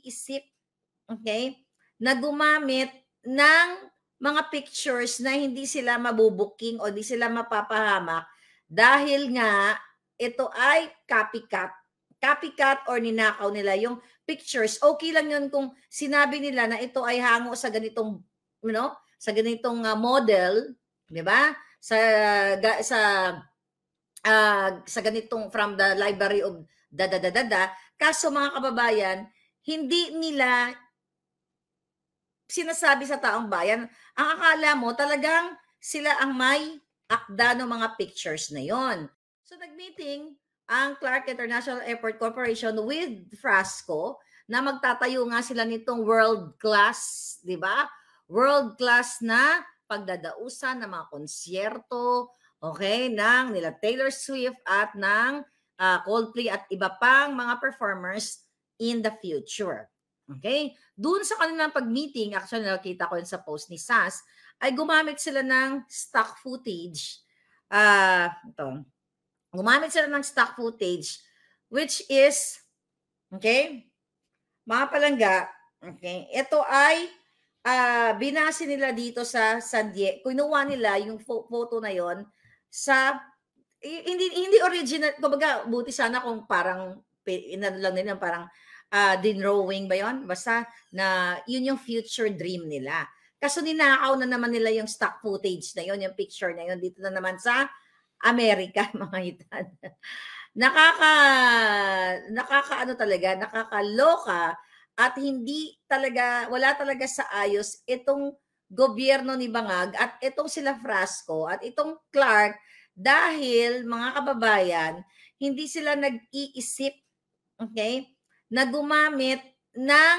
nag-iisip, okay, na gumamit ng mga pictures na hindi sila mabubuking o hindi sila mapapahamak dahil nga ito ay copycat. Copycat or ninakaw nila yung pictures. Okay lang yun kung sinabi nila na ito ay hango sa ganitong, sa ganitong model, di ba? Sa ganitong from the library of da. Kaso mga kababayan, hindi nila sinasabi sa taong bayan. Ang akala mo talagang sila ang may akda ng mga pictures na yon. So nag-meeting ang Clark International Airport Corporation with Frasco na magtatayo nga sila nitong world-class, di ba? World-class na pagdadausan ng mga konsyerto, okay, ng nila Taylor Swift at ng Coldplay at iba pang mga performers in the future. Okay? Doon sa kanilang pag-meeting, actually nakita ko yun sa post ni SAS, ay gumamit sila ng stock footage. Gumamit sila ng stock footage which is, okay, mga palangga, okay, ito ay binase nila dito sa San Diego. Kinuha nila yung photo na yon sa hindi original, kumbaga buti sana kung parang inano lang nila parang dinrowing ba yon? Basta na yun yung future dream nila. Kaso ninakaw na naman nila yung stock footage na yon, yung picture na yon dito na naman sa Amerika, mga hitad. Nakakaano talaga, nakakaloka at hindi talaga, wala talaga sa ayos itong gobyerno ni Bangag at itong sila Frasco at itong Clark dahil mga kababayan, hindi sila nag-iisip, okay, na gumamit ng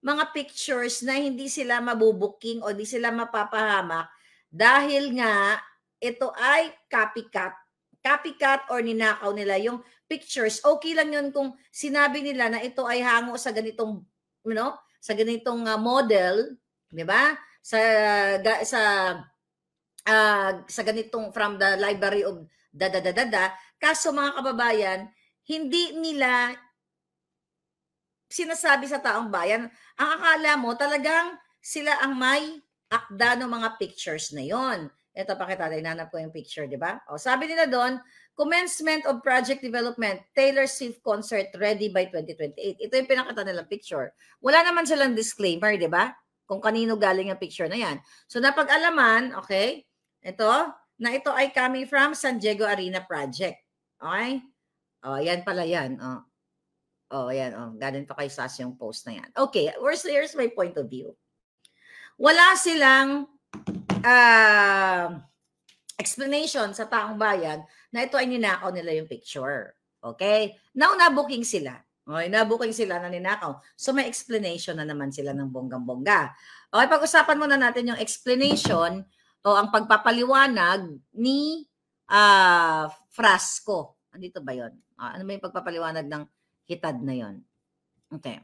mga pictures na hindi sila mabubuking o hindi sila mapapahamak dahil nga ito ay copycat. Copycat or ninakaw nila yung pictures. Okay lang yun kung sinabi nila na ito ay hango sa ganitong, sa ganitong model, di ba? Sa ganitong from the library of da. Kaso mga kababayan, hindi nila sinasabi sa taong bayan. Ang akala mo talagang sila ang may akda ng mga pictures na yon. Ito, pakita, hinanap ko yung picture, di ba? O, sabi nila doon, commencement of project development, Taylor Swift concert ready by 2028. Ito yung pinakita nilang picture. Wala naman silang disclaimer, di ba? Kung kanino galing yung picture na yan. So, napag-alaman, okay, ito ay coming from San Diego Arena Project. Okay? O, yan pala yan. O, yan. O, galing pa kay SAS yung post na yan. Okay, here's my point of view. Wala silang explanation sa taong bayan na ito ay ninakaw nila yung picture. Okay? Now, nabuking sila. Okay, nabuking sila na ninakaw. So, may explanation na naman sila ng bonggang-bongga. Okay, pag-usapan muna natin yung explanation o ang pagpapaliwanag ni Frasco. Andito ba yun? Ano ba yung pagpapaliwanag ng hitad na yun? Okay.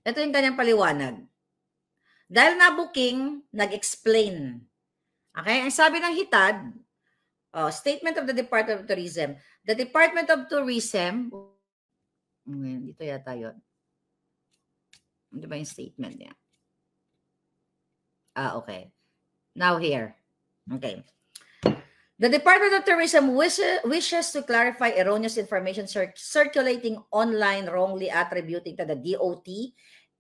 Ito yung kanyang paliwanag. Dahil nabuking, nag-explain. Okay? Ang sabi ng hitad, statement of the Department of Tourism. The Department of Tourism, dito yata yun. Ano ba yung statement niya? Okay. Now here. Okay. The Department of Tourism wishes to clarify erroneous information circulating online wrongly attributing to the DOT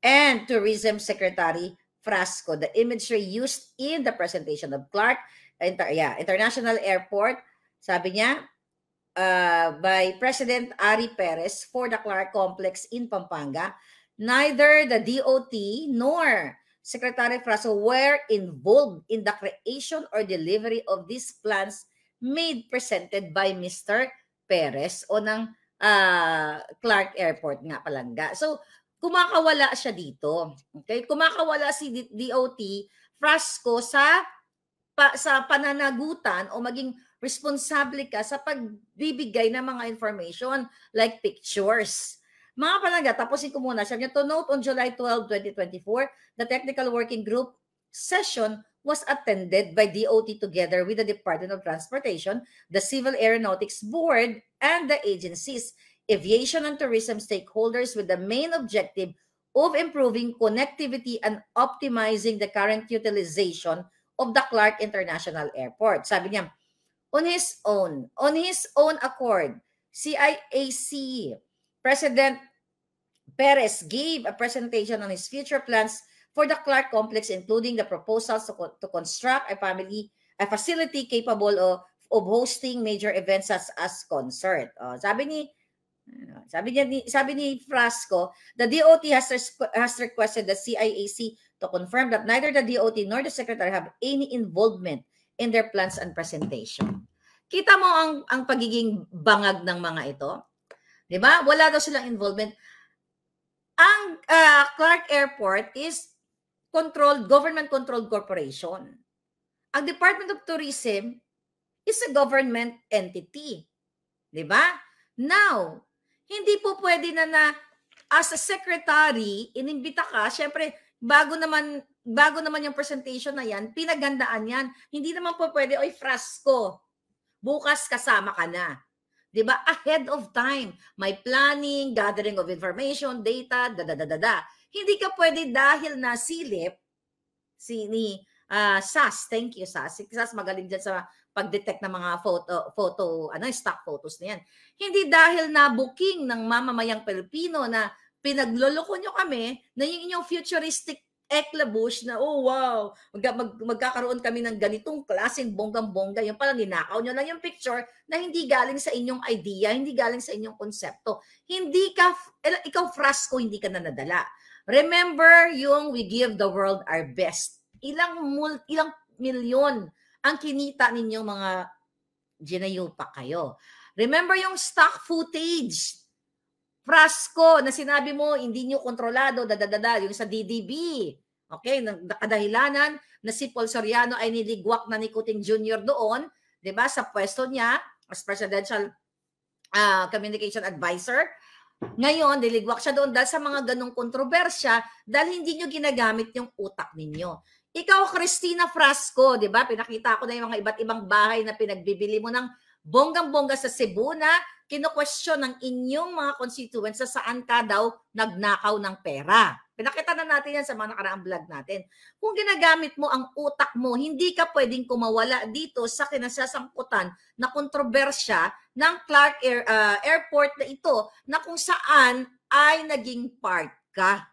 and Tourism Secretary Frasco the imagery used in the presentation of Clark International Airport, sabi niya, by President Ari Perez for the Clark Complex in Pampanga. Neither the DOT nor Secretary Frasco were involved in the creation or delivery of these plans presented by Mr. Perez o ng Clark Airport nga palangga. So, kumakawala siya dito. Okay? Kumakawala si DOT, Frasco sa pananagutan o maging responsable ka sa pagbibigay ng mga information like pictures. Mga palangga, tapusin ko muna. Sabi niya, to note on July 12, 2024, the Technical Working Group session was attended by DOT together with the Department of Transportation, the Civil Aeronautics Board, and the agencies. aviation and tourism stakeholders with the main objective of improving connectivity and optimizing the current utilization of the Clark International Airport. Sabi niya, on his own accord, CIAC President Perez gave a presentation on his future plans for the Clark complex, including the proposals to construct a facility capable of hosting major events such as concert. Sabi ni Frasco, the DOT has requested the CIAC to confirm that neither the DOT nor the Secretary have any involvement in their plans and presentation. Kita mo ang pagiging bangag ng mga ito? 'Di ba? Wala daw silang involvement. Ang Clark Airport is government-controlled corporation. Ang Department of Tourism is a government entity. 'Di ba? Now, hindi po pwede na as a secretary, inimbita ka, syempre, bago naman yung presentation na yan, pinagandaan yan. Hindi naman po pwede, oy, Frasco, bukas kasama ka na. Diba? Ahead of time. May planning, gathering of information, data, Hindi ka pwede dahil nasilip ni SAS. Thank you, SAS. Si SAS magaling dyan sa pag-detect ng mga stock photos na yan. Hindi dahil na booking ng mamamayang Pilipino na pinagloloko nyo kami na yung inyong futuristic eklabush na, oh wow, magkakaroon kami ng ganitong klaseng bonggang-bongga. Yung pala, ninakaw nyo lang yung picture na hindi galing sa inyong idea, hindi galing sa inyong konsepto. Ikaw, Frasco, hindi ka na nadala. Remember yung we give the world our best. Ilang milyon ang kinita ninyong mga ginayupa kayo. Remember yung stock footage, Frasco, na sinabi mo, hindi nyo kontrolado, yung sa DDB. Okay, nakadahilanan na si Paul Soriano ay niligwak na ni Kuting Jr. doon, di ba, sa pwesto niya as Presidential Communication Advisor. Ngayon, niligwak siya doon dahil sa mga ganong kontrobersya dahil hindi nyo ginagamit yung utak ninyo. Ikaw, Cristina Frasco, di ba? Pinakita ko na yung mga iba't ibang bahay na pinagbibili mo ng bonggang-bongga sa Cebu na kino-question ng inyong mga constituents sa saan ka daw nagnakaw ng pera. Pinakita na natin yan sa mga nakaraang vlog natin. Kung ginagamit mo ang utak mo, hindi ka pwedeng kumawala dito sa kinasasangkutan na kontrobersya ng Clark Airport na ito na kung saan ay naging part ka.